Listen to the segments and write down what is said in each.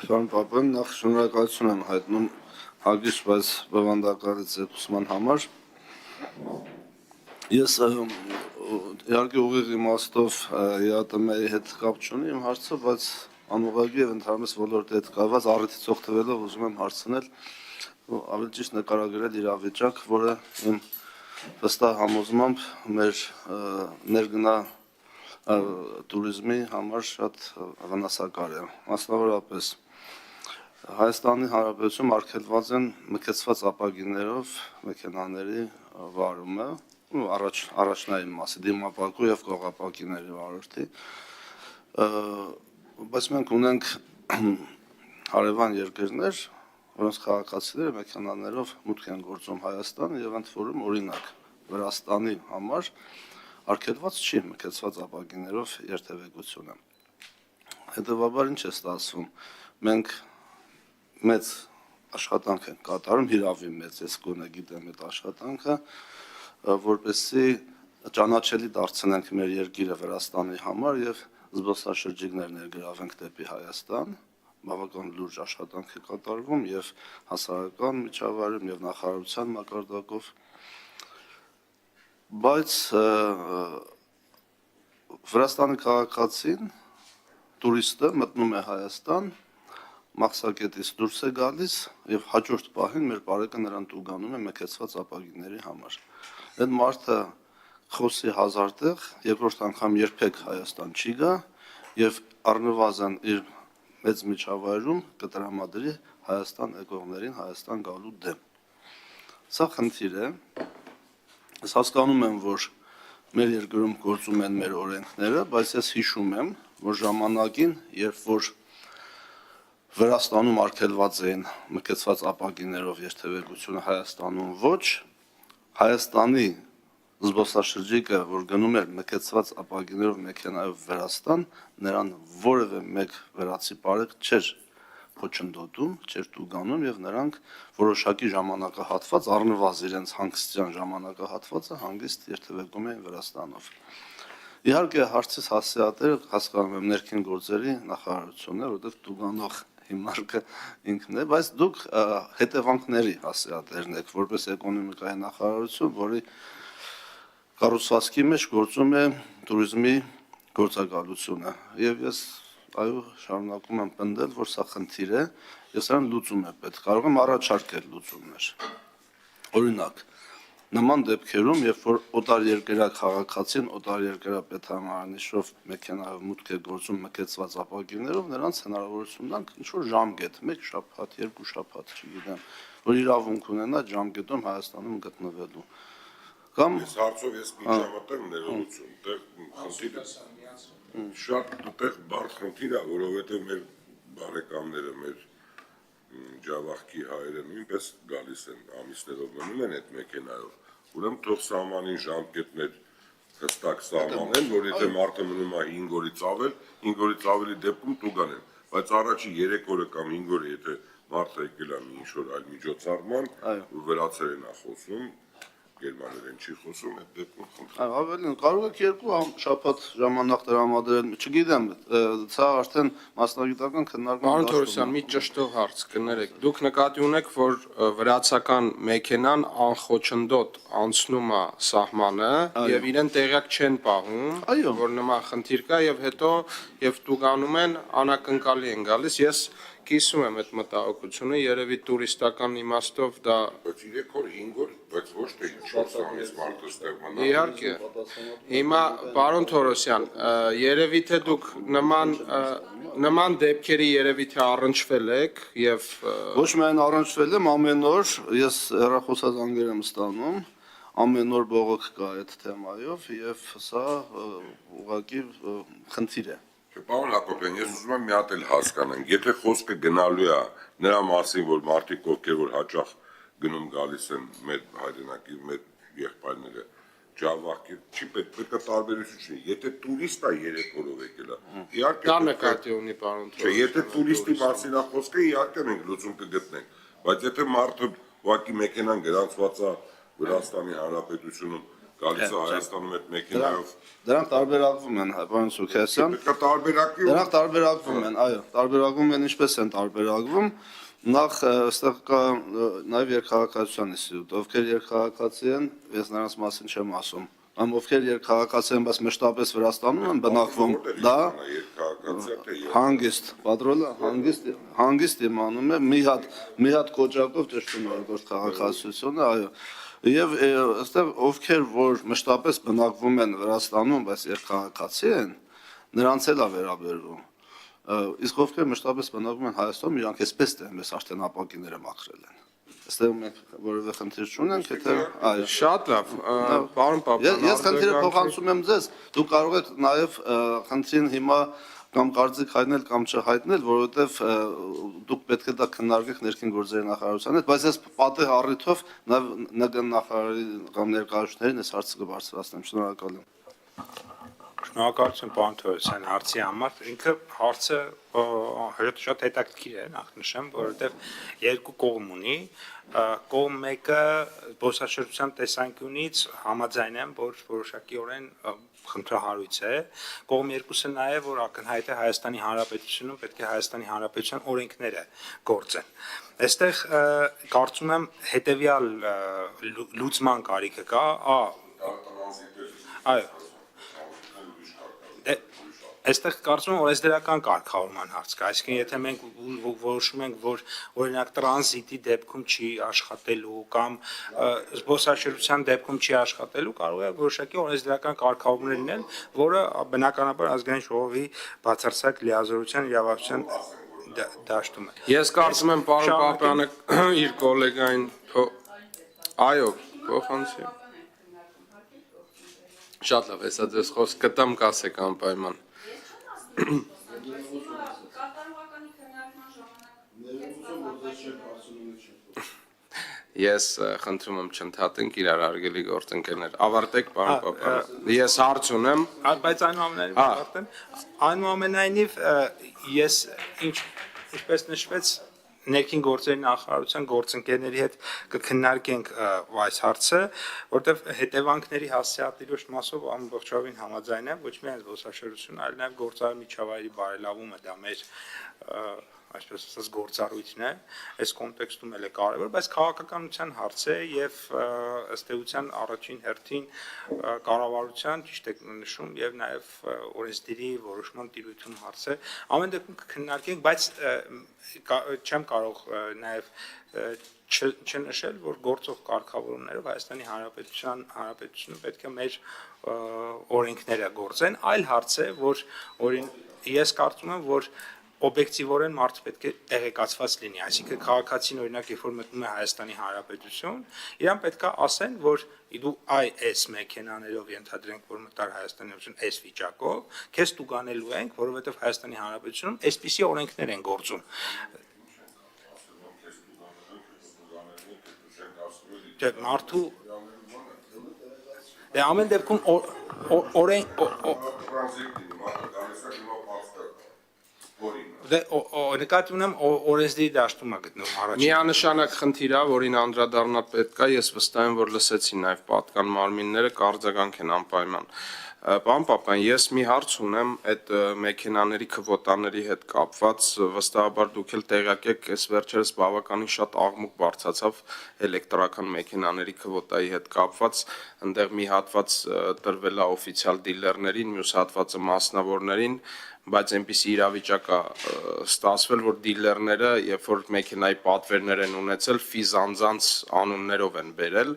Պարոն Պապյան, նախ շնորհակալություն եմ հայտնում հագիշտ, բայց բովանդակալից զեկուցման համար։ Ես իհարկե ուղիղ իմաստով ԵԱՏՄ-ի հետ կապ չունի իմ հարցը, բայց անուղղակի եւ ընդհանրապես ոլորտի հետ կապված առիթից օգտվելով ուզում եմ հարցնել ավելի ճիշտ նկարագրել իրավիճակ, որը իմ վստահ համոզմամբ մեր ներգնա տուրիզմի համար շատ վնասակար է, մասնավորապես Հայաստանի Հանրապետությունում արգելված են մկեցված ապակիներով մեքենաների վարումը, առաջնային մասի դիմապակու եւ կողապակիների վարորդի, բայց մենք ունենք հարևան երկրներ, որոնց քաղաքացիները մեքենաներով մուտք են գործում Հայաստան եւ ընդ որում օրինակ Վրաստանի համար արգելված չի մկեցված ապակիներով երթևեկությունը։ Հետևաբար ինչ է ստացվում, մենք մեծ աշխատանք են կատարում, հիրավի մեծ, ես գոնե գիտեմ այդ աշխատանքը, որպեսզի ճանաչելի դարձնենք մեր երկիրը Վրաստանի համար եւ զբոսաշրջիկներ ներգրավենք դեպի Հայաստան, բավական լուրջ աշխատանք է կատարվում եւ հասարակական միջավայրում եւ նախարարության մակարդակով, բայց Վրաստանի քաղաքացին, տուրիստը մտնում է Հայաստան, մաքսակետից դուրս է գալիս եւ հաջորդ պահին մեր բարեկը նրան տուգանում է մեկեցված ապակիների համար։ Այդ մարդը խոսի 1000 տեղ, երկրորդ անգամ երբեք Հայաստան չի գա եւ առնվազն իր մեծ միջավայրում կտրամադրի Հայաստան եկողներին Հայաստան գալու դեմ։ Սա խնդիր է։ Ես հասկանում եմ, որ մեր երկրում գործում են մեր օրենքները, բայց ես հիշում եմ, որ ժամանակին, երբ որ Վրաստանում արգելված էին մկեցված ապակիներով երթևեկությունը Հայաստանում ոչ, Հայաստանի զբոսաշրջիկը, որ գնում էր մկեցված ապակիներով մեքենայով Վրաստան, նրան որևէ մեկ վրացի բարեկ չէր փոչնդոտում, չէր տուգանում եւ նրանք որոշակի ժամանակահատված առնվազն իրենց հանգստյան ժամանակահատվածը հանգիստ երթևեկում էին Վրաստանով։ Իհարկե հարցից հասցեատերը հասկանում եմ ներքին գործերի նախարարությունն է, որտեղ տուգանող հիմնարկը ինքն է, բայց դուք հետևանքների հասցեատերն եք, որպես էկոնոմիկայի նախարարություն, որի կառուցվածքի մեջ գործում է տուրիզմի գործակալությունը։ Եվ ես այո շարունակում եմ պնդել, որ սա խնդիր է, ես այն լուծում է պետք, կարող եմ առաջարկել լուծումներ։ Օրինակ, նման դեպքերում, երբ որ օտարերկրյա քաղաքացին օտարերկրյա պետհամարանիշով մեքենայով մուտք է գործում մկեցված ապակիներով, նրանց հնարավորություն տանք ինչ-որ ժամկետ, 1 շաբաթ, 2 շաբաթ, չգիտեմ, որ իրավունք ունենա ժամկետում Հայաստանում գտնվելու։ Կամ ես հարցով ես մի ժամանակ ներողություն, դեռ խնդիրը շատ դեռ բարձ խնդիր է, որովհետև մեր բարեկամները, մեր ջավախքի հայերը նույնպես գալիս են ամիսներով մնում են այդ մեքենայով, ուրեմն թող սահմանին ժամկետներ հստակ սահմանեն, որ եթե մարդը մնում է 5 օրից ավել, 5 օրից ավելի դեպքում տուգանեն, բայց առաջի 3 օրը կամ 5 օրը եթե մարդը եկել է մի ինչ-որ այլ միջոցառման, վրացերեն է խոսում, գերմաներեն չի խոսում, այդ դեպքում խնդիր։ Ավելին, կարող եք 2 շաբաթ ժամանակ տրամադրել, չգիտեմ, սա արդեն մասնագիտական քննարկում։ Պարոն Թորոսյան, մի ճշտող հարց կներեք։ Դուք նկատի ունեք, որ վրացական մեքենան անխոչնդոտ անցնում է սահմանը եւ իրեն տեղյակ չեն պահում, որ նման խնդիր կա եւ հետո եւ տուգանում են, անակնկալի են գալիս։ Ես կիսում եմ այդ մտահոգությունը, երևի տուրիստական իմաստով դա Բայց 3 օր, 5 օր, բայց ոչ թե 4 ամիս մարդը ստեղ մնա։ Իհարկե։ Հիմա պարոն Թորոսյան, երևի թե դուք նման դեպքերի երևի թե առնչվել եք եւ Ոչ միայն առնչվել եմ, ամեն օր ես հեռախոսազանգեր եմ ստանում, ամեն օր բողոք կա այդ թեմայով եւ սա ուղղակի խնդիր է։ Պարոն Հակոբյան, ես ուզում եմ մի հատ էլ հասկանանք, եթե խոսքը գնալու է նրա մասին, որ մարդիկ ովքեր որ հաճախ գնում գալիս են մեր հայրենակի, մեր եղբայրները ջավախքի, չի պետք է տարբերություն չունի, եթե տուրիստ է 3 օրով եկել է, իհարկե դա նկատի ունի պարոն Թորոսյան։ Եթե տուրիստի մասին է խոսքը, իհարկե մենք լուծում կգտնենք, բայց եթե մարդը ուղղակի մեքենան գրանցված է Վրաստանի Հանրապետությունում գալիս է Հայաստանում այդ մեքենայով։ Դրանք տարբերակվում են, պարոն Սուքեսյան։ Պետք է տարբերակի։ Դրանք տարբերակվում են, այո, տարբերակվում են, ինչպես են տարբերակվում։ Նախ այստեղ կա նաև երկհաղաքացիության ինստիտուտ, ովքեր երկհաղաքացի են, ես նրանց մասին չեմ ասում։ Ամ ովքեր երկհաղաքացի են, բայց մշտապես Վրաստանում են բնակվում, դա հանգիստ, պատրոլը հանգիստ իմանում է, մի հատ կոճակով ճշտում է գործ քաղաքացիությունը, այո։ Եվ այստեղ ովքեր որ մշտապես բնակվում են Վրաստանում, բայց երկհաղաքացի են, նրանց էլ է վերաբերվում։ Իսկ ովքեր մշտապես բնակվում են Հայաստանում, իրանք այսպես դեմ ես արդեն ապակիները մաքրել են։ Այստեղ մենք որևէ խնդիր չունենք, եթե այո։ Շատ լավ, պարոն Պապյան։ Ես խնդիրը փոխանցում եմ ձեզ, դուք կարող եք նաև խնդրին հիմա կամ կարծիք հայտնել կամ չհայտնել, որովհետև դուք պետք է դա քննարկեք ներքին գործերի նախարարության հետ, բայց ես պատեհ առիթով ՆԳ նախարարի կամ ներկայացուցիչներին այս հարցը կբարձրացնեմ։ Շնորհակալ եմ։ Շնորհակալություն պարոն Թորոսյան հարցի համար։ Ինքը հարցը շատ հետաքրքիր է, նախ նշեմ, որովհետև երկու կողմ ունի։ Կողմ մեկը զբոսաշրջության տեսանկյունից համաձայն եմ, որ որոշակիորեն խնդրահարույց է, կողմ երկուսը նաև որ ակնհայտ է Հայաստանի Հանրապետությունում պետք է Հայաստանի Հանրապետության օրենքները գործեն։ Այստեղ կարծում եմ հետևյալ լուծման կարիքը կա, այո, այստեղ կարծում եմ օրենսդրական կարգավորման հարց կա, այսինքն եթե մենք որոշում ենք, որ օրինակ տրանզիտի դեպքում չի աշխատելու կամ զբոսաշրջության դեպքում չի աշխատելու, կարող է որոշակի օրենսդրական կարգավորումներ լինել, որը բնականաբար ազգային ժողովի բացարձակ լիազորության իրավասության դաշտում է։ Ես կարծում եմ պարոն Պապյանը իր գոլեգային այո, փոխանցի։ Շատ լավ, հեսա ձեզ խոսք կտամ կասեք անպայման։ Ես խնդրում եմ չընդհատենք իրար արգելի գործընկերներ։ Ավարտեք պարոն Պապյան։ Ես հարց ունեմ, բայց այնուամենայնիվ ես ինչպես նշվեց ներքին գործերի նախարարության գործընկերների հետ կքննարկենք այս հարցը, որտեղ հետևանքների հասցեատիրոջ մասով ամբողջովին համաձայն եմ, ոչ միայն զբոսաշրջություն, այլ նաև գործարար միջավայրի բարելավումը դա մեր այսպես ասած գործառույթն է, այս կոնտեքստում էլ է կարևոր, բայց քաղաքականության հարց է եւ ըստ էության առաջին հերթին կառավարության ճիշտ է նշում եւ նաեւ օրենսդիրի որոշման տիրույթում հարց է։ Ամեն դեպքում կքննարկենք, բայց չեմ կարող նաեւ չնշել, որ գործող կարգավորումներով Հայաստանի Հանրապետությունը պետք է մեր օրենքները գործեն, այլ հարց է, որ ես կարծում եմ, որ օբյեկտիվորեն մարդը պետք է տեղեկացված լինի, այսինքն քաղաքացին օրինակ երբ որ մտնում է Հայաստանի Հանրապետություն, իրան պետք է ասեն, որ դու այս մեքենաներով ենթադրենք, որ մտար Հայաստանի Հանրապետություն այս վիճակով, քեզ տուգանելու ենք, որովհետև Հայաստանի Հանրապետությունում այսպիսի օրենքներ են գործում։ Մարդու ամեն դեպքում նկատի ունեմ օրենսդիրի դաշտում է գտնվում առաջին։ Միանշանակ խնդիր է, որին անդրադառնալ պետք է, ես վստահ եմ, որ լսեցին նաև պատկան մարմինները կարձագանք են անպայման։ Պարոն Պապյան, ես մի հարց ունեմ այդ մեքենաների քվոտաների հետ կապված, վստահաբար դուք էլ տեղյակ եք, այս վերջերս բավականին շատ աղմուկ բարձրացավ էլեկտրական մեքենաների քվոտայի հետ կապված, այնտեղ մի հատված տրվել է օֆիցիալ դիլերներին, մյուս հատվածը մասնավորներին, բայց այնպիսի իրավիճակ է ստացվել, որ դիլերները, երբ որ մեքենայի պատվերներ են ունեցել, ֆիզանձանց անուններով են բերել,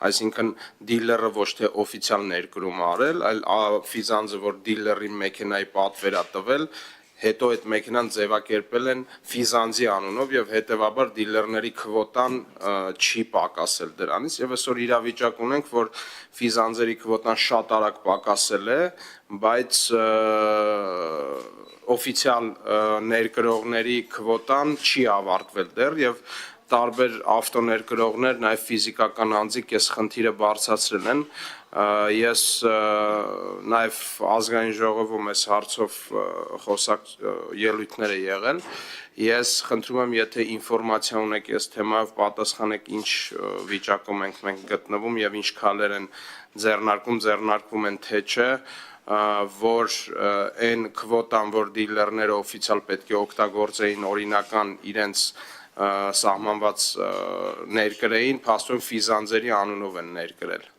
այսինքն դիլերը ոչ թե օֆիցիալ ներկրում արել, այլ ֆիզանձը, որ դիլերի մեքենայի պատվեր է տվել, հետո այդ մեքենան ձևակերպել են ֆիզանձի անունով եւ հետեւաբար դիլերների քվոտան չի պակասել դրանից եւ այսօր իրավիճակ ունենք, որ ֆիզանձերի քվոտան շատ արագ պակասել է, բայց օֆիցիալ ներկրողների քվոտան չի ավարտվել դեռ եւ տարբեր ավտոներկրողներ, նաև ֆիզիկական անձիկ այս խնդիրը բարձրացրել են, Ես նաև ազգային ժողովում այս հարցով խոսակ ելույթներ է եղել։ Ես խնդրում եմ, եթե ինֆորմացիա ունեք այս թեմայով, պատասխանեք ինչ վիճակում ենք մենք գտնվում եւ ինչ քայլեր են ձեռնարկվում են թե չէ, որ այն քվոտան, որ դիլերները օֆիցիալ պետք է օգտագործեին օրինական իրենց սահմանված ներկրեին, փաստորեն ֆիզանձերի անունով են ներկրել։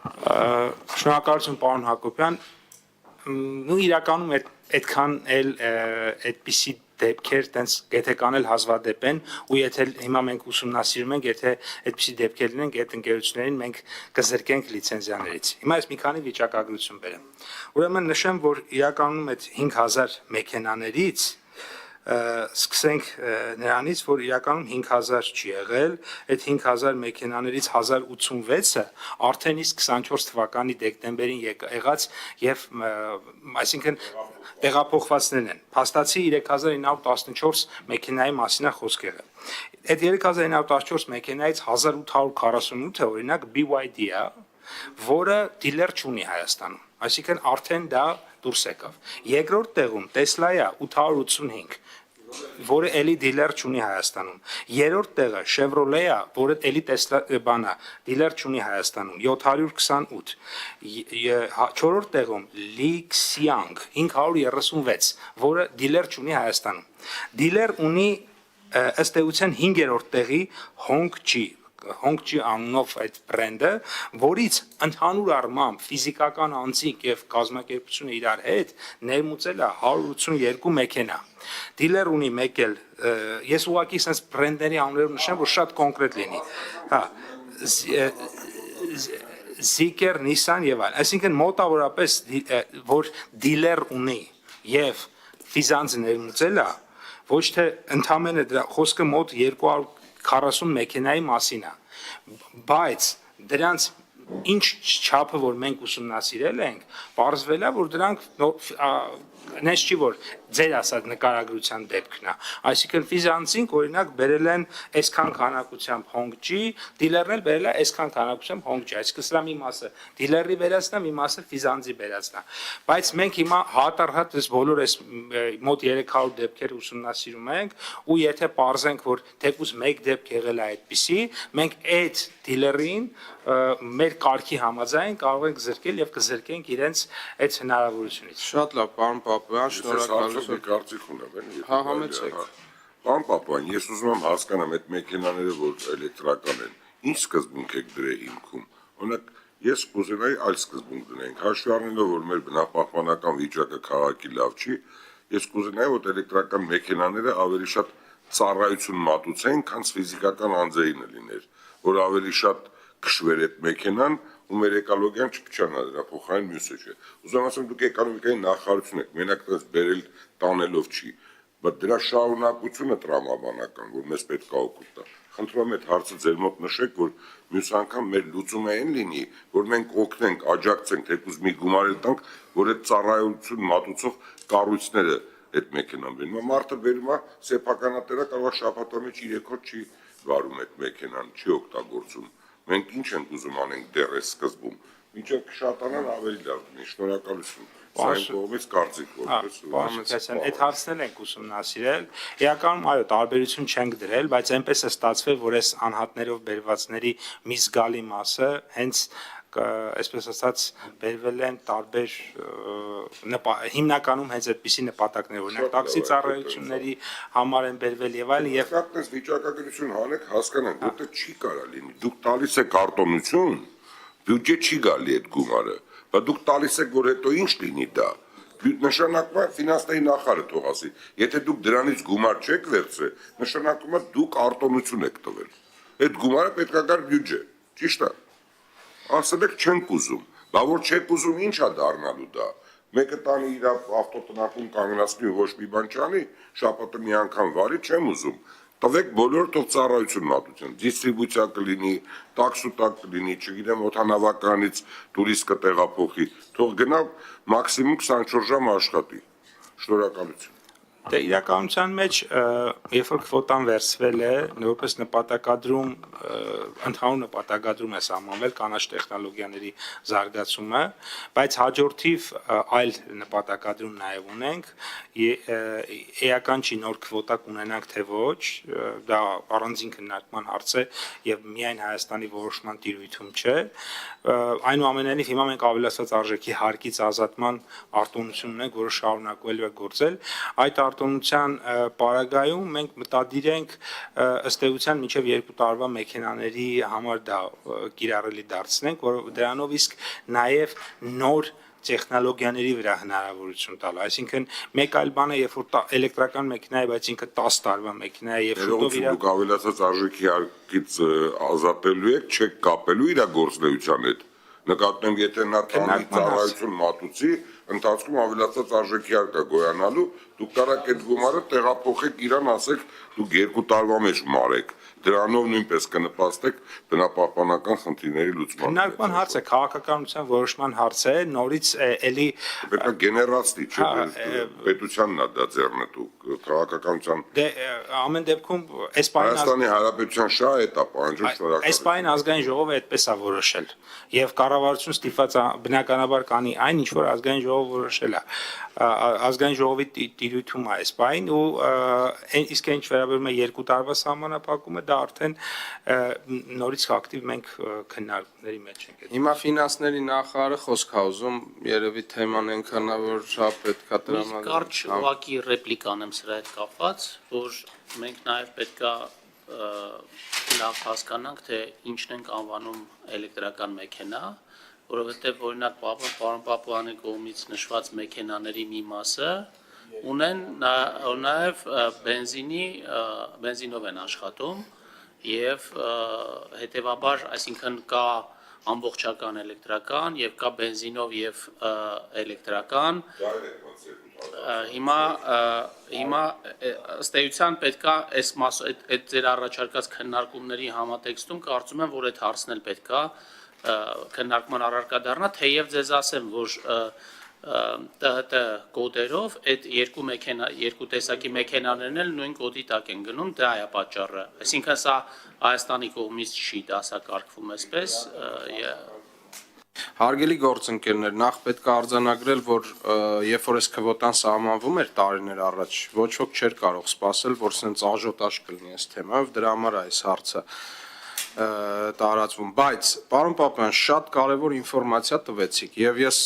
Շնորհակալություն պարոն Հակոբյան, իրականում այդքան էլ այդպիսի դեպքեր տենց եթե կանել հազվադեպ են ու եթե հիմա մենք ուսումնասիրում ենք, եթե այդպիսի դեպքեր լինենք, այդ ընկերություններին մենք կզրկենք լիցենզիաներից։ Հիմա ես մի քանի վիճակագրություն բերեմ։ Ուրեմն նշեմ, որ իրականում այդ 5000 մեքենաներից սկսենք նրանից, որ իրականում 5000 չի եղել, այդ 5000 մեքենաներից 1086-ը արդեն իսկ 24 թվականի դեկտեմբերին եղած եւ այսինքն տեղափոխվածներն են։ Փաստացի 3914 մեքենայի մասին է խոսք եղել։ Այդ 3914 մեքենայից 1848-ը օրինակ BYD է, որը դիլեր չունի Հայաստանում։ Այսինքն արդեն դա դուրս եկավ։ Երկրորդ տեղում Tesla-ը 885, որը էլի դիլեր չունի Հայաստանում։ Երրորդ տեղը Chevrolet-ը, որը էլի Tesla բանա, դիլեր չունի Հայաստանում, 728։ Չորրորդ տեղում Li Xiang 536, որը դիլեր չունի Հայաստանում։ Դիլեր ունի ըստ էության 5-րդ տեղի Hongqi անունով այդ բրենդը, որից ընդհանուր առմամբ ֆիզիկական անձինք եւ կազմակերպությունը իրար հետ ներմուծել է 182 մեքենա։ Դիլեր ունի մեկ էլ, ես ուղղակի sense բրենդերի անունները նշեմ, որ շատ կոնկրետ լինի։ Հա, Zeekr, Nissan եւ այլն։ Այսինքն մոտավորապես որ դիլեր ունի եւ ֆիզանձը ներմուծել է, ոչ թե ընդամենը դրա խոսքը մոտ 240 մեքենայի մասին է, բայց դրանց ինչ չափը որ մենք ուսումնասիրել ենք, պարզվել է որ դրանք նես չի որ ձեր ասած նկարագրության դեպքն է, այսինքն ֆիզանցինք օրինակ բերել են այսքան քանակությամբ Hongqi, դիլերն էլ բերել է այսքան քանակությամբ Hongqi, այսինքն սրա մի մասը դիլերի վերածն է, մի մասը ֆիզանձի վերածն է, բայց մենք հիմա հատ-առհատ այս բոլոր այս մոտ 300 դեպքեր ուսումնասիրում ենք ու եթե պարզենք որ թեկուզ մեկ դեպք եղել է այդպիսի, մենք այդ դիլերին մեր կարգի համաձայն կարող ենք զրկել եւ կզրկենք իրենց այդ հնարավորությունից։ Շատ լավ, պարոն Պապյան, շնորհակալություն։ Կարծիք ունեմ, Հա, համեցեք։ Պարոն Պապյան, ես ուզում եմ հասկանամ այդ մեքենաները, որ էլեկտրական են, ինչ սկզբունք եք դրել հիմքում։ Օրինակ, ես կուզենայի այլ սկզբունք դնենք, հաշվի առնելով, որ մեր բնապահպանական վիճակը քաղաքի լավ չի, ես կուզենայի, որ էլեկտրական մեքենաները ավելի շատ ծառայություն մատուցեն, քան ֆիզիկական անձերինը լիներ, որ ավելի շատ քշվեր այդ մեքենան ու մեր էկոլոգիան չփչանա դրա փոխարեն մյուսը չէ։ Ուզում ասեմ դուք էկոնոմիկայի նախարարություն եք, մենակ դες բերել տանելով չի, բայց դրա շարունակությունը տրամաբանական, որ մեզ պետք է օգուտ տա։ Խնդրում եմ այդ հարցը ձեր մոտ նշեք, որ մյուս անգամ մեր լուծումը այն լինի, որ մենք օգնենք, աջակցենք, թեկուզ մի գումար տանք, որ այդ ծառայություն մատուցող կառույցները այդ մեքենան բերում։ Մարդը բերում է սեփականատերը կարող է շաբաթվա մեջ 3 օր չի վարում այդ մեքենան, չի օգտագործում։ Մենք ինչ ենք ուզում անենք դեռ այս սկզբում։ Մինչև կշատանան ավելի լավ լինի։ Շնորհակալություն։ Այն կողմից կարծիք որպես Պարոն, այդ հարցն ենք ուսումնասիրել։ Իրականում այո, տարբերություն չենք դրել, բայց այնպես է ստացվել, որ այս անհատներով բերվածների մի զգալի մասը հենց այսպես ասած բերվել են տարբեր հիմնականում հենց այդպիսի նպատակներ, օրինակ տաքսի ծառայությունների համար են բերվել եւ այլն եւ այդպես վիճակագրություն հանեք, հասկանանք, որտեղ չի կարա լինի։ Դուք տալիս եք արտոնություն, բյուջե չի գալի այդ գումարը, բայց դուք տալիս եք, որ հետո ինչ լինի դա։ Նշանակում է ֆինանսների նախարարը թող ասի, եթե դուք դրանից գումար չեք վերցրել, նշանակում է դուք արտոնություն եք տվել։ Այդ գումարը պետք է գար բյուջե, ճիշտ է։ Ասել եք չենք ուզում, բա որ չեք ուզում ինչ է դառնալու դա։ Մեկը տանի իր ավտոտնակում կանգնացնի ոչ մի բան չանի, շաբաթը մի անգամ վարի չեմ ուզում։ Տվեք բոլորը թող ծառայություն մատուցեն, դիստրիբուցիա կլինի, տաքսուտակ կլինի, չգիտեմ օդանավականից տուրիստ կտեղափոխի, թող գնա մաքսիմում 24 ժամ աշխատի։ Շնորհակալություն։ Դե իրականության մեջ երբ որ քվոտան վերցվել է, որպես նպատակադրում ընդհանուր նպատակադրում է սահմանվել կանաչ տեխնոլոգիաների զարգացումը, բայց հաջորդիվ այլ նպատակադրում նաև ունենք, էական չի նոր քվոտա կունենանք թե ոչ, դա առանձին քննարկման հարց է եւ միայն Հայաստանի որոշման տիրույթում չէ, այնուամենայնիվ հիմա մենք ավելացված արժեքի հարկից ազատման արտոնություն ունենք, որը շարունակվելու է գործել, այդ արտոնության պարագայում մենք մտադիր ենք ըստ էության մինչև 2 տարվա մեքենաների համար դա կիրառելի դարձնենք, որ դրանով իսկ նաև նոր տեխնոլոգիաների վրա հնարավորություն տալ, այսինքն մեկ այլ բան է, երբ որ էլեկտրական մեքենա է, բայց ինքը 10 տարվա մեքենա է, եւ շուտով իր դուք ավելացած արժեքի հարկից ազատելու եք, չեք կապելու իր գործունեության հետ։ Նկատում եմ, եթե նա տանի ծառայություն մատուցի, ընթացքում ավելացած արժեքի հարկա գոյանալու, դուք կարաք այդ գումարը տեղափոխեք իրան, ասեք, դուք 2 տարվա մեջ մարեք։ Դրանով նույնպես կնպաստեք բնապահպանական խնդիրների լուծմանը։ Քննարկման հարց է, քաղաքականության որոշման հարց է, նորից էլի պետք է գեներացնի, չէ՞ պետությանն է դա ձեռնտու քաղաքականության։ Դե ամեն դեպքում այս բանը Հայաստանի Հանրապետության շահը է դա պահանջում շնորհակալ։ Այս բանը ազգային ժողովը այդպես է որոշել եւ կառավարություն ստիպված բնականաբար կանի այն, ինչ որ ազգային ժողովը որոշել է։ Ազգային ժողովի տիրույթում է այս բան ու իսկ ինչ վերաբերում է 2 տարվա սահմանափակումը, դա արդեն նորից ակտիվ մենք քննարկումների մեջ ենք։ Հիմա ֆինանսների նախարարը խոսք է ուզում, երևի թեման այնքան է, որ շատ պետք է տրամադրել։ Կարճ ուղղակի ռեպլիկ անեմ սրա հետ կապված, որ մենք նաև պետք է լավ հասկանանք, թե ինչն ենք անվանում էլեկտրական մեքենա, որովհետև օրինակ պարոն Պապույանի կողմից նշված մեքենաների մի մասը ունեն նաև բենզինով են աշխատում եւ հետեւաբար, այսինքն կա ամբողջական էլեկտրական եւ կա բենզինով եւ էլեկտրական հիմա ըստ էության պետքա այդ ձեր առաջարկած քննարկումների համատեքստում կարծում եմ, որ այդ հարցն էլ պետքա քննարկման առարկա դառնա, թեև ձեզ ասեմ, որ ՏՀՏ կոդերով այդ երկու տեսակի մեքենաներն էլ նույն կոդի տակ են գնում, դա է պատճառը։ Այսինքն սա Հայաստանի կողմից չի դասակարգվում այսպես։ Հարգելի գործընկերներ, նախ պետք է արձանագրել, որ երբ որ այս քվոտան սահմանվում էր տարիներ առաջ, ոչ ոք չէր կարող սպասել, որ սենց աժոտաժ կլինի այս թեմայով, դրա համար է այս հարցը տարածվում, բայց պարոն Պապյան, շատ կարևոր ինֆորմացիա տվեցիք եւ ես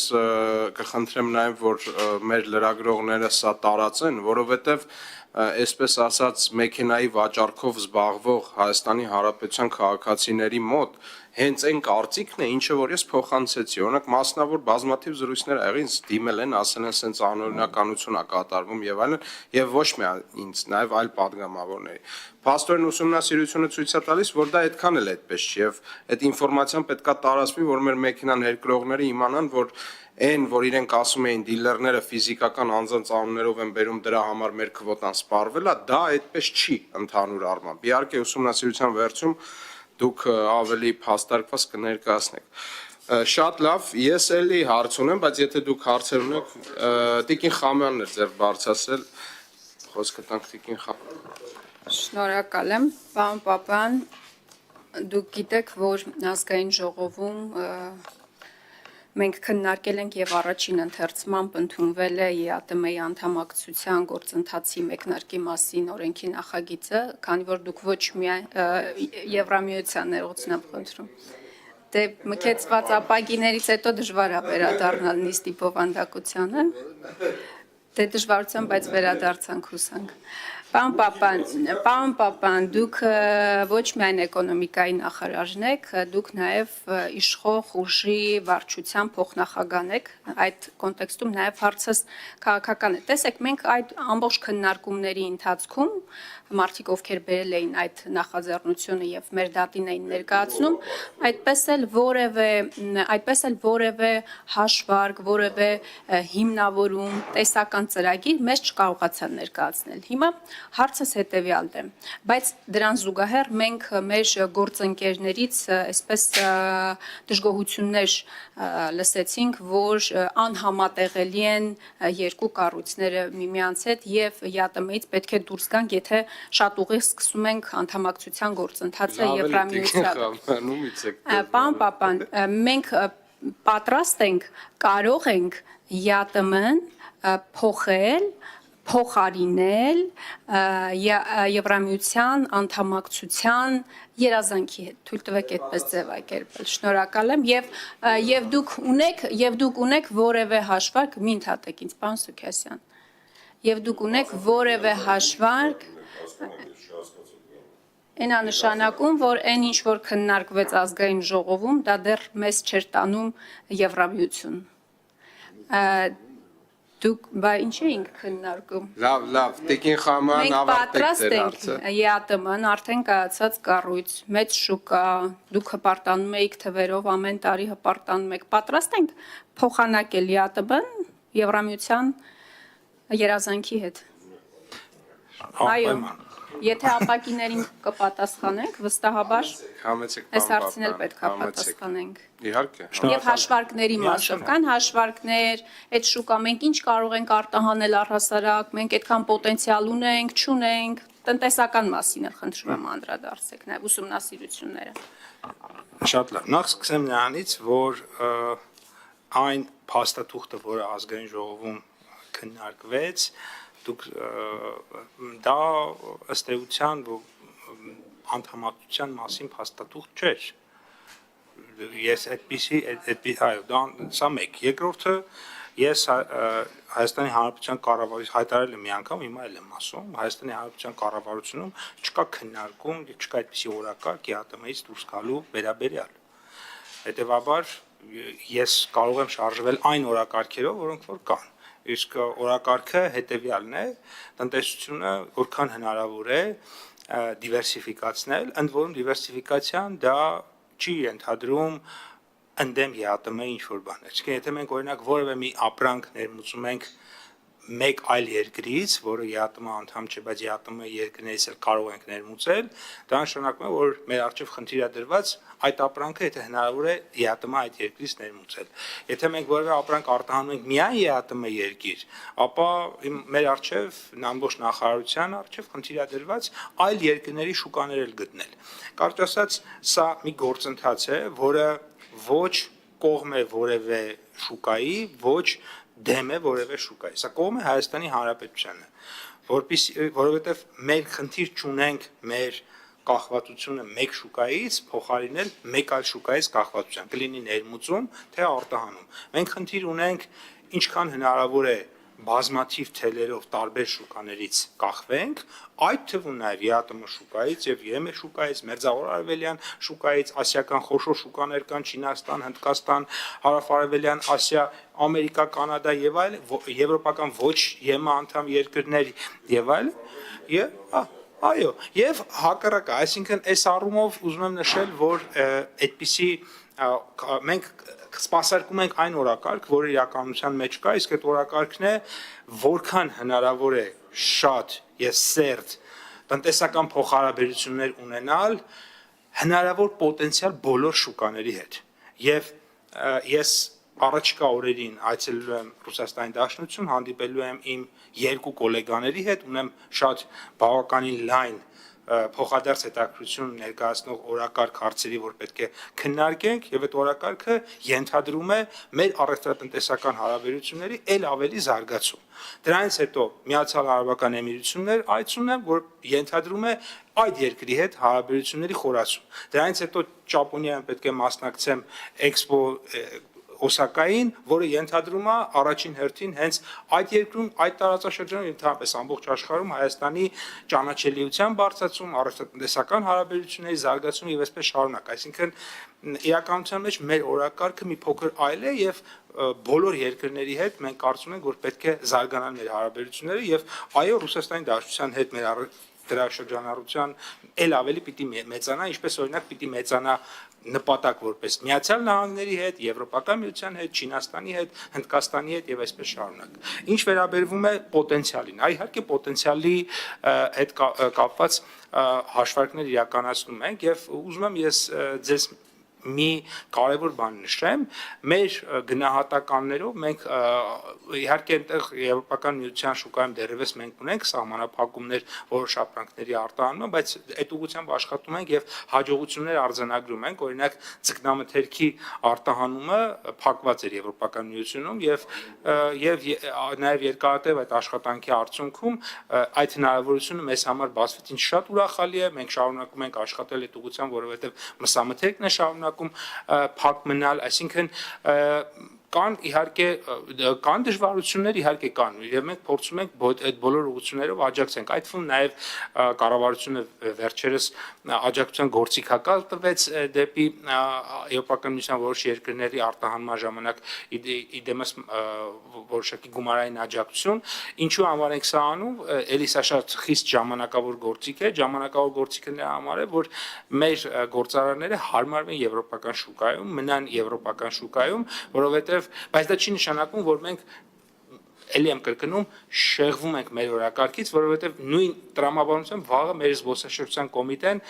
կխնդրեմ նաեւ, որ մեր լրագրողները սա տարածեն, որովհետեւ այսպես ասած մեքենայի վաճառքով զբաղվող Հայաստանի Հանրապետության քաղաքացիների մոտ հենց այն կարծիքն է, ինչը որ ես փոխանցեցի, օրինակ մասնավոր բազմաթիվ զրույցներ ա եղել, դիմել են, ասել են սենց անօրինականություն ա կատարվում եւ այլն, եւ ոչ միայն ինձ, նաեւ այլ падգամավորների։ Փաստորեն ուսումնասիրությունը ցույց է տալիս, որ դա այդքան էլ այդպես չի եւ այդ ինֆորմացիան պետքա տարածվի, որ մեր մեքենան ներկրողները իմանան, որ այն, որ իրենք ասում էին դիլերները ֆիզիկական անձանց անուններով են բերում դրա համար մեր քվոտան սպառվել է, դա այդպես չի ընդհանուր առմամբ։ Իհարկե ուսումնասիրության վերջում դուք ավելի փաստարկված կներկայացնեք։ Շատ լավ, ես էլի հարց ունեմ, բայց եթե դուք հարցեր ունեք, Տիկին Խամյանն է ձեր բարձրացրել, խոսքը տանք Տիկին Խամյան։ Շնորհակալ եմ, պարոն Պապյան, դուք գիտեք, որ ազգային ժողովում մենք քննարկել ենք եւ առաջին ընթերցմամբ ընդունվել է ԵԱՏՄ-ի անդամակցության գործընթացի մեկնարկի մասին օրենքի նախագիծը, քանի որ դուք ոչ միայն Եվրամիության ներողություն եմ խնդրում։ Դե մկեցված ապագիներից հետո դժվար է վերադառնալ նիստի բովանդակությանը։ Դե դժվարությամբ, բայց վերադարձանք հուսանք։ Պարոն Պապյան, դուք ոչ միայն էկոնոմիկայի նախարարն եք, դուք նաև իշխող ուժի վարչության փոխնախագահն եք, այդ կոնտեքստում նաև հարցս քաղաքական է։ Տեսեք, մենք այդ ամբողջ քննարկումների ընթացքում մարդիկ, ովքեր բերել էին այդ նախաձեռնությունը եւ մեր դատին էին ներկայացնում, այդպես էլ որևէ հաշվարկ, որևէ հիմնավորում, տեսական ծրագիր մեզ չկարողացան ներկայացնել։ Հիմա Հարցս հետևյալն է, բայց դրան զուգահեռ մենք մեր գործընկերներից այսպես դժգոհություններ լսեցինք, որ անհամատեղելի են երկու կառույցները միմյանց հետ եւ ԵԱՏՄ-ից պետք է դուրս գանք, եթե շատ ուղիղ սկսում ենք անդամակցության գործընթացը Եվրամիության։ Պարոն Պապան, մենք պատրաստ ենք, կարող ենք ԵԱՏՄ-ն փոխել, փոխարինել Եվրամիության անդամակցության երազանքի հետ։ Թույլ տվեք այդպես ձևակերպել։ Շնորհակալ եմ եւ դուք ունեք որևէ հաշվարկ, մի ընդհատեք ինձ, պարոն Սուքիասյան։ Եվ դուք ունեք որևէ հաշվարկ, այնա նշանակում, որ այն ինչ որ քննարկվեց ազգային ժողովում, դա դեռ մեզ չէր տանում Եվրամիություն։ Դուք բա ինչ էինք քննարկում։ Լավ, Տիկին Խաման ավարտեք ձեր հարցը։ ԵԱՏՄ-ն արդեն կայացած կառույց, մեծ շուկա, դուք հպարտանում եք թվերով, ամեն տարի հպարտանում եք։ Պատրաստ ենք փոխանակել ԵԱՏՄ-ն Եվրամիության երազանքի հետ։ Այո, եթե ապակիներին կպատասխանենք, վստահաբար այս հարցին էլ պետք է պատասխանենք։ Իհարկե։ Եվ հաշվարկների մասով կան հաշվարկներ, այդ շուկա մենք ինչ կարող ենք արտահանել առհասարակ, մենք այդքան պոտենցիալ ունենք, չունենք, տնտեսական մասին էլ խնդրում եմ անդրադարձեք, նաև ուսումնասիրությունները։ Շատ լավ։ Նախ սկսեմ նրանից, որ այն փաստաթուղթը, որը ազգային ժողովում քննարկվեց, դուք դա ըստ էության անդամակցության մասին փաստաթուղթ չէր։ Ես այդպիսի այո, դա սա մեկ։ Երկրորդը ես Հայաստանի Հանրապետության կառավարության հայտարարել եմ մի անգամ, հիմա էլ եմ ասում, Հայաստանի Հանրապետության կառավարությունում չկա քննարկում, չկա այդպիսի օրակարգ ԵԱՏՄ-ից դուրս գալու վերաբերյալ։ Հետևաբար ես կարող եմ շարժվել այն օրակարգերով, որոնք որ կան։ Իսկ օրակարգը հետևյալն է, տնտեսությունը որքան հնարավոր է դիվերսիֆիկացնել, ընդ որում դիվերսիֆիկացիան դա չի ենթադրում ընդդեմ ԵԱՏՄ-ի ինչ-որ բաներ։ Իսկ եթե մենք օրինակ որևէ մի ապրանք ներմուծում ենք մեկ այլ երկրից, որը ԵԱՏՄ անդամ չէ, բայց ԵԱՏՄ երկրներից էլ կարող ենք ներմուծել, դա նշանակում է, որ մեր առջև խնդիր է դրված այդ ապրանքը, եթե հնարավոր է ԵԱՏՄ այդ երկրից ներմուծել։ Եթե մենք որևէ ապրանք արտահանում ենք միայն ԵԱՏՄ երկիր, ապա մեր առջև ամբողջ նախարարության առջև խնդիր է դրված այլ երկրների շուկաներ էլ գտնել։ Կարճ ասած, սա մի գործընթաց է, որը ոչ կողմ է որևէ շուկայի, ոչ դեմ է որևէ շուկայի։ Սա կողմ է Հայաստանի Հանրապետությանը, որովհետև մենք խնդիր չունենք մեր կախվածությունը մեկ շուկայից փոխարինել մեկ այլ շուկայից կախվածության, կլինի ներմուծում, թե արտահանում։ Մենք խնդիր ունենք ինչքան հնարավոր է բազմաթիվ թելերով տարբեր շուկաներից կախվենք, այդ թվում նաև ԵԱՏՄ շուկայից եւ ԵՄ շուկայից, Մերձավոր Արևելյան շուկայից, ասիական խոշոր շուկաներ կան Չինաստան, Հնդկաստան, Հարավարևելյան Ասիա, Ամերիկա, Կանադա եւ այլ, եվրոպական ոչ ԵՄ անդամ երկրներ եւ այլ, այո, եւ հակառակը, այսինքն այս առումով ուզում եմ նշել, որ այդպիսի մենք սպասարկում ենք այն օրակարգ, որը իրականության մեջ կա, իսկ այդ օրակարգն է, որքան հնարավոր է շատ եւ սերտ տնտեսական փոխհարաբերություններ ունենալ հնարավոր պոտենցիալ բոլոր շուկաների հետ։ Եվ ես առաջիկա օրերին այցելելու եմ Ռուսաստանի Դաշնություն, հանդիպելու եմ իմ երկու գոլեգաների հետ, ունեմ շատ բավականին լայն փոխադարձ հետաքրություն ներկայացնող օրակարգ հարցերի, որ պետք է քննարկենք, եւ այդ օրակարգը ենթադրում է մեր առևտրատնտեսական հարաբերությունների ել ավելի զարգացում։ Դրանից հետո Միացյալ Արաբական Էմիրություններ այցում եմ, որ ենթադրում է այդ երկրի հետ հարաբերությունների խորացում։ Դրանից հետո Ճապոնիայում պետք է մասնակցեմ Էքսպո Օսակային, որը ենթադրում է առաջին հերթին հենց այդ երկրում, այդ տարածաշրջանում ընդհանրապես ամբողջ աշխարհում Հայաստանի ճանաչելիության բարձրացում, առևտրատնտեսական հարաբերությունների զարգացում եւ այսպես շարունակ։ Այսինքն իրականության մեջ մեր օրակարգը մի փոքր այլ է եւ բոլոր երկրների հետ մենք կարծում ենք, որ պետք է զարգանան մեր հարաբերությունները եւ այո, Ռուսաստանի Դաշնության հետ մեր դրա շրջանառության ել ավելի պիտի մեծանա, ինչպես օրինակ պիտի մեծանա նպատակ որպես Միացյալ Նահանգների հետ, Եվրոպական միության հետ, Չինաստանի հետ, Հնդկաստանի հետ եւ այսպես շարունակ։ Ինչ վերաբերվում է պոտենցիալին, իհարկե պոտենցիալի հետ կապված հաշվարկներ իրականացնում ենք եւ ուզում եմ ես ձեզ մի կարևոր բան նշեմ, մեր գնահատականներով մենք իհարկե այնտեղ Եվրոպական միության շուկայում դեռևս մենք ունենք սահմանափակումներ որոշ ապրանքների արտահանումը, բայց այդ ուղղությամբ աշխատում ենք եւ հաջողություններ արձանագրում ենք, օրինակ ձկնամթերքի արտահանումը փակված էր Եվրոպական միությունում եւ նաեւ երկարատև այդ աշխատանքի արդյունքում այդ հնարավորությունը մեզ համար բացվեց, ինչ շատ ուրախալի է, մենք շարունակում ենք աշխատել այդ ուղղությամբ, որովհետեւ մսամթերքն է շարունակում փակ մնալ, այսինքն կան իհարկե կան դժվարություններ իհարկե կան եւ մենք փորձում ենք այդ բոլոր ուղղություններով աջակցենք այդ թվում նաեւ կառավարությունը վերջերս աջակցության գործիքակալ տվեց դեպի Եվրոպական միության որոշ երկրների արտահանման ժամանակ իդեմս որոշակի գումարային աջակցություն ինչու համար ենք սա անում էլի սա շատ խիստ ժամանակավոր գործիք է ժամանակավոր գործիքը նրա համար է որ մեր գործարարները հարմարվեն եվրոպական շուկայում մնան եվրոպական շուկայում որովհետեւ բայց դա չի նշանակում, որ մենք էլի եմ կրկնում, շեղվում ենք մեր օրակարգից, որովհետև նույն տրամաբանությամբ վաղը մեր զբոսաշրջության կոմիտեն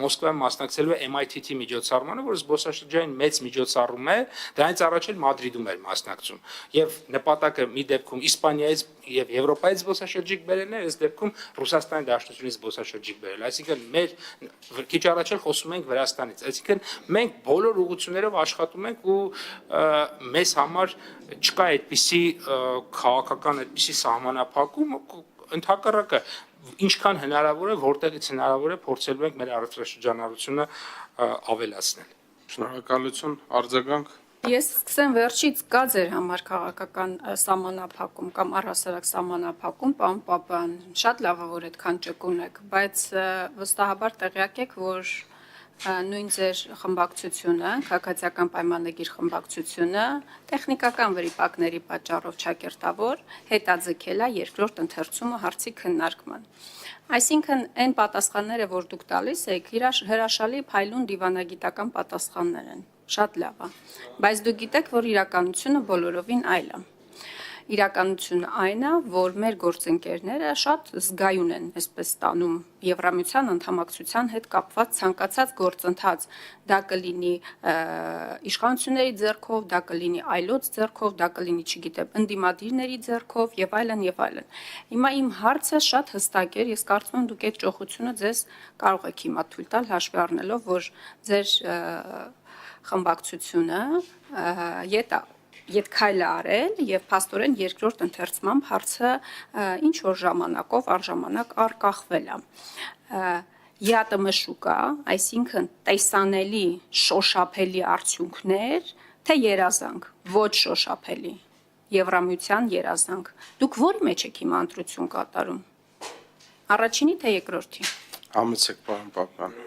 Մոսկվայում մասնակցելու է MITT միջոցառմանը, որ զբոսաշրջային մեծ միջոցառում է, դրանից առաջ էլ Մադրիդում էր մասնակցում։ Եվ նպատակը մի դեպքում Իսպանիայից եւ Եվրոպայից զբոսաշրջիկ բերելն է, այս դեպքում Ռուսաստանի Դաշնությունից զբոսաշրջիկ բերել։ Այսինքն մեր քիչ առաջ էլ խոսում ենք Վրաստանից։ Այսինքն մենք բոլոր ուղղություններով աշխատում ենք ու մեզ համար չկա այդպիսի քաղաքական այդպիսի սահմանափակում ընդհակառակը ինչքան հնարավոր է որտեղից հնարավոր է փորձելու ենք մեր առողջաշրջանառությունը ավելացնել։ Շնորհակալություն, արձագանք։ Ես սկսեմ վերջից կա ձեր համար քաղաքական սահմանափակում կամ առհասարակ սահմանափակում, պարոն Պապյան, շատ լավ է որ այդքան ճկուն եք, բայց վստահաբար տեղյակ եք, որ նույն ձեր խմբակցությունը, քաղաքացիական պայմանագիր խմբակցությունը, տեխնիկական վրիպակների պատճառով ճակերտավոր հետաձգել է երկրորդ ընթերցումը հարցի քննարկման։ Այսինքն այն պատասխանները, որ դուք տալիս եք, հրաշալի փայլուն դիվանագիտական պատասխաններ են, շատ լավ է, բայց դուք գիտեք, որ իրականությունը բոլորովին այլ է։ Իրականությունը այն է, որ մեր գործընկերները շատ զգայուն են, այսպես տանում Եվրամիության անդամակցության հետ կապված ցանկացած գործընթաց, դա կլինի իշխանությունների ձեռքով, դա կլինի այլոց ձեռքով, դա կլինի, չգիտեմ, ընդդիմադիրների ձեռքով եւ այլն եւ այլն։ Հիմա իմ հարցը շատ հստակ էր, ես կարծում եմ դուք այդ ճոխությունը ձեզ կարող եք հիմա թույլ տալ հաշվի առնելով, որ ձեր խմբակցությունը ետքայլ արել եւ փաստորեն երկրորդ ընթերցմամբ հարցը ինչ որ ժամանակով առժամանակ արկախվել է։ ԵԱՏՄ շուկա, այսինքն տեսանելի շոշափելի արդյունքներ, թե երազանք, ոչ շոշափելի Եվրամիության երազանք։ Դուք ո՞րի մեջ եք հիմա ընտրություն կատարում։ Առաջինի թե երկրորդի։ Համեցեք, պարոն Պապյան։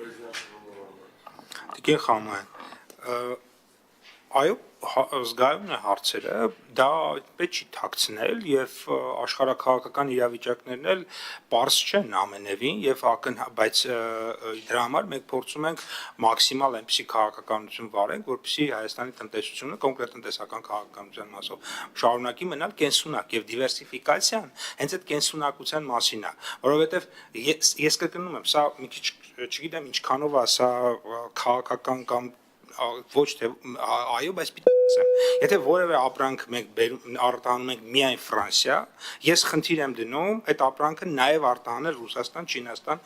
Տիկին Խաման, այո, զգայուն է հարցերը, դա պետք չի թաքցնել եւ աշխարհակաղակական իրավիճակներն էլ པարզ չեն ամենևին եւ բայց դրա համար մենք փորձում ենք մաքսիմալ այնպիսի քաղաքականություն վարենք, որպեսզի Հայաստանի տնտեսությունը կոնկրետ տնտեսական քաղաքականության մասով շարունակի մնալ կենսունակ եւ դիվերսիֆիկացիան հենց այդ կենսունակության մասին է, որովհետեւ ես կրկնում եմ, սա մի քիչ չգիտեմ ինչքանով է սա քաղաքական կամ ոչ թե այո, բայց պիտի ասեմ, եթե որևէ ապրանք մենք արտահանում ենք միայն Ֆրանսիա, ես խնդիր եմ դնում այդ ապրանքը նաև արտահանել Ռուսաստան, Չինաստան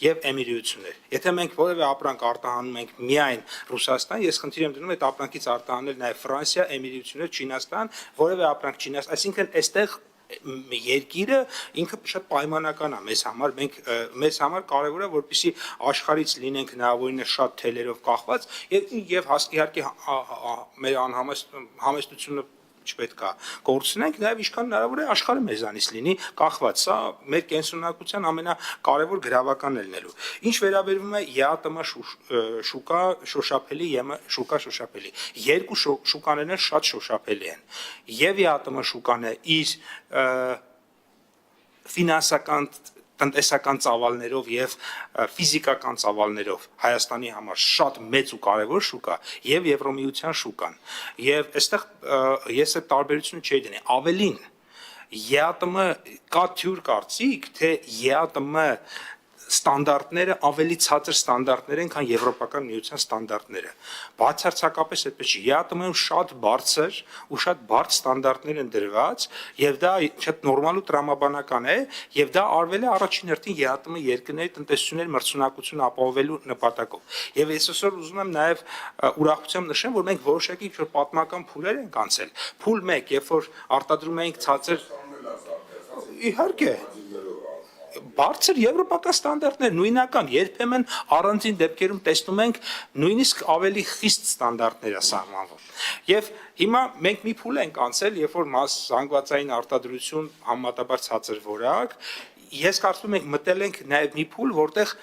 եւ Էմիրություններ։ Եթե մենք որևէ ապրանք արտահանում ենք միայն Ռուսաստան, ես խնդիր եմ դնում այդ ապրանքից արտահանել նաև Ֆրանսիա, Էմիրություններ, Չինաստան, որևէ ապրանք Չինաստան, այսինքն այստեղ երկիրը ինքը շատ պայմանական է մեզ համար, մեզ համար կարևոր է որպեսզի աշխարհից լինենք հնարավորինս շատ թելերով կախված եւ իհարկե մեր համեստությունը չպետք է կորցնենք, նաեւ ինչքան հնարավոր է աշխարհը մեզանից լինի կախված, սա մեր կենսունակության ամենակարևոր գրավականն է լինելու։ Ինչ վերաբերվում է ԵԱՏՄ շուկա շոշափելի, շուկա շոշափելի, երկու շուկաներն շատ շոշափելի են։ Եվ ԵԱՏՄ շուկան է իր ֆինանսական տնտեսական ծավալներով եւ ֆիզիկական ծավալներով Հայաստանի համար շատ մեծ ու կարևոր շուկա եւ Եվրոմիության շուկան։ Եվ այստեղ ես այդ տարբերությունը չի դնի, ավելին ԵԱՏՄ կա թյուր կարծիք, թե ԵԱՏՄ ստանդարտները ավելի ցածր ստանդարտներ են, քան Եվրոպական միության ստանդարտները։ Բացարձակապես այդպես չի։ ԵԱՏՄ-ում շատ բարձր ու շատ բարդ ստանդարտներ են դրված, եւ դա շատ նորմալ ու տրամաբանական է, եւ դա արվել է առաջին հերթին ԵԱՏՄ երկրների տնտեսությունների մրցունակությունը ապահովելու նպատակով։ Եվ ես այսօր ուզում եմ նաեւ ուրախությամբ նշեմ, որ մենք որոշակի ինչ-որ պատմական փուլեր ենք անցել։ Փուլ 1, երբ որ արտադրում էինք ցածր իհարկե բարձր եվրոպական ստանդարտներ նույնական երբեմն առանձին դեպքերում տեսնում ենք նույնիսկ ավելի խիստ ստանդարտներ է սահմանվում եւ հիմա մենք մի փուլ ենք անցել երբ որ զանգվածային արտադրություն համեմատաբար ցածր որակ ես կարծում եմ մտել ենք նաեւ մի փուլ որտեղ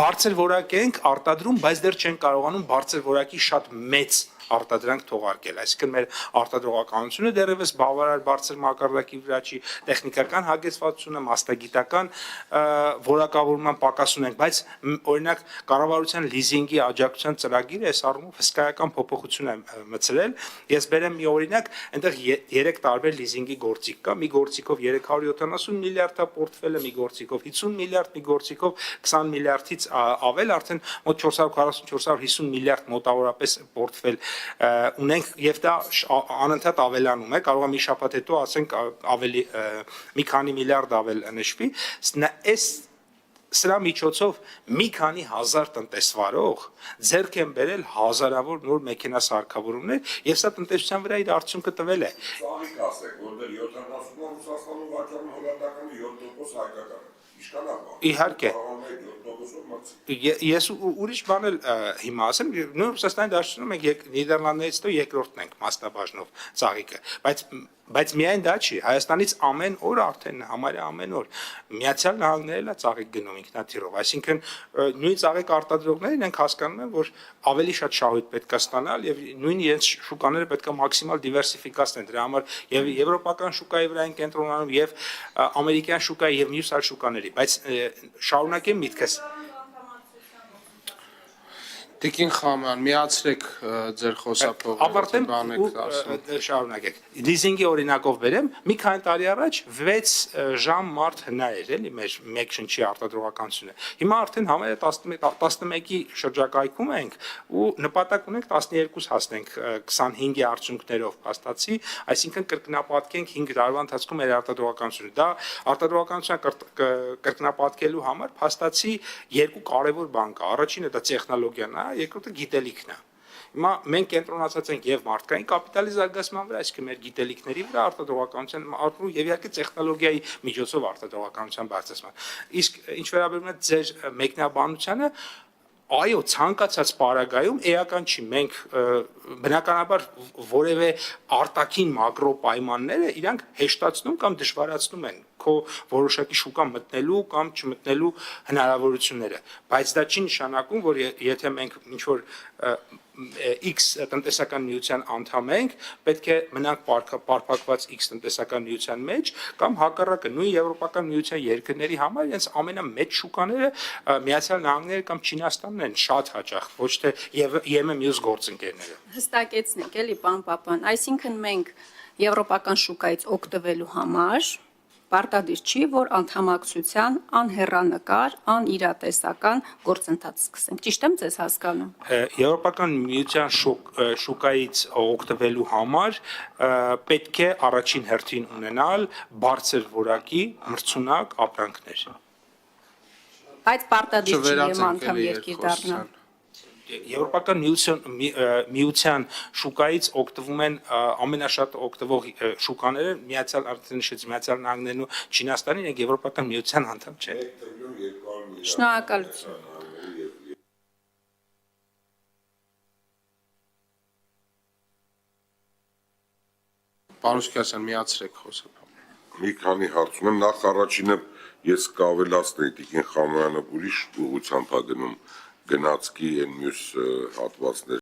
բարձր որակ ենք արտադրում բայց դեռ չեն կարողանում բարձր որակի շատ մեծ արտադրանք թողարկել, այսինքն մեր արտադրողականությունը դեռևս բավարար բարձր մակարդակի վրա չի, տեխնիկական հագեցվածությունը, մասնագիտական որակավորման պակաս ունենք, բայց օրինակ կառավարության լիզինգի աջակցության ծրագիրը այս առումով հսկայական փոփոխություն է մտցրել։ Ես բերեմ մի օրինակ, այնտեղ 3 տարբեր լիզինգի գործիք կա, մի գործիքով 370 միլիարդ է պորտֆելը, մի գործիքով 50 միլիարդ, մի գործիքով 20 միլիարդից ավել, արդեն մոտ 440-450 միլիարդ մոտավորապես պորտֆել ունենք եւ դա անընդհատ ավելանում է, կարող է մի շաբաթ հետո ասենք ավելի մի քանի միլիարդ ավել նշվի, այս սրա միջոցով մի քանի հազար տնտեսվարող ձեռք են բերել հազարավոր նոր մեքենա սարքավորումներ եւ սա տնտեսության վրա իր արդյունքը տվել է։ Ծաղիկ ասեք, որ դեռ 70-ում Ռուսաստանում վաճառում հոլանդականը 7% հայկական։ Իշքան է։ Իհարկե։ Ես ուրիշ բան էլ հիմա ասեմ, նույն Ռուսաստանի դաշտում ենք Նիդերլանդներից հետո երկրորդն ենք մասնաբաժնով ծաղիկը, բայց միայն դա չի, Հայաստանից ամեն օր արդեն համարյա ամեն օր Միացյալ Նահանգներն էլ ծաղիկ գնում ինքնաթիռով, այսինքն նույն ծաղիկ արտադրողները իրենք հասկանում են, որ ավելի շատ շահույթ պետք է ստանալ եւ նույն իրենց շուկաները պետք է մաքսիմալ դիվերսիֆիկացնել, դրա համար եւ եվրոպական շուկայի վրա են կենտրոնանում եւ ամերիկյան շուկայի եւ մյուս այլ շուկաների, բայց շարունակեմ միտքս Տիկին Խաման, միացրեք ձեր խոսափողը, ավարտեմ ու շարունակեք։ Լիզինգի օրինակով բերեմ, մի քանի տարի առաջ 6 ժամ մարդ հնա էր, էլի մեր մեկ շնչի արտադրողականությունը։ Հիմա արդեն համարյա 11-ի շրջակայքում ենք ու նպատակ ունենք 12 հասնենք 25-ի արդյունքներով փաստացի, այսինքն կրկնապատկենք 5 տարվա ընթացքում մեր արտադրողականությունը։ Դա արտադրողականության կրկնապատկելու համար փաստացի երկու կարևոր բան կա։ Առաջինը դա տեխնոլոգիան է, երկրորդը գիտելիքն է։ Հիմա մենք կենտրոնացած ենք եւ մարդկային կապիտալի զարգացման վրա, այսինքն մեր գիտելիքների վրա արտադրողականության եւ իհարկե տեխնոլոգիայի միջոցով արտադրողականության բարձրացման։ Իսկ ինչ վերաբերում է ձեր մեկնաբանությանը, այո, ցանկացած պարագայում էական չի, մենք բնականաբար որևէ արտաքին մակրո պայմանները իրանք հեշտացնում կամ դժվարացնում են քո որոշակի շուկա մտնելու կամ չմտնելու հնարավորությունները, բայց դա չի նշանակում, որ եթե մենք ինչ որ X տնտեսական միության անդամ ենք, պետք է մնանք պարփակված X տնտեսական միության մեջ կամ հակառակը նույն եվրոպական միության երկրների համար իրենց ամենամեծ շուկաները Միացյալ Նահանգները կամ Չինաստանն են շատ հաճախ, ոչ թե ԵՄ մյուս գործընկերները։ Հստակեցնենք, էլի, պարոն Պապյան, այսինքն մենք եվրոպական շուկայից օգտվելու համար պարտադիր չի, որ անդամակցության անհեռանկար, անիրատեսական գործընթաց սկսենք։ Ճիշտ եմ ձեզ հասկանում։ Եվրոպական միության շուկայից օգտվելու համար պետք է առաջին հերթին ունենալ բարձր որակի մրցունակ ապրանքներ։ Բայց պարտադիր չի ԵՄ անդամ երկիր դառնալ։ Եվրոպական միության շուկայից օգտվում են ամենաշատ օգտվող շուկաները Միացյալ Նահանգներն ու Չինաստանին, եւ Եվրոպական միության անդամ չեն։ Շնորհակալություն։ Պարոն Շքասյան, միացրեք խոսափողը։ Մի քանի հարց ունեմ, նախ առաջինը ես կավելացնեի Տիկին Խամանյանը ուրիշ ուղղությամբ ա գնում գնացքի են մյուս հատվածներ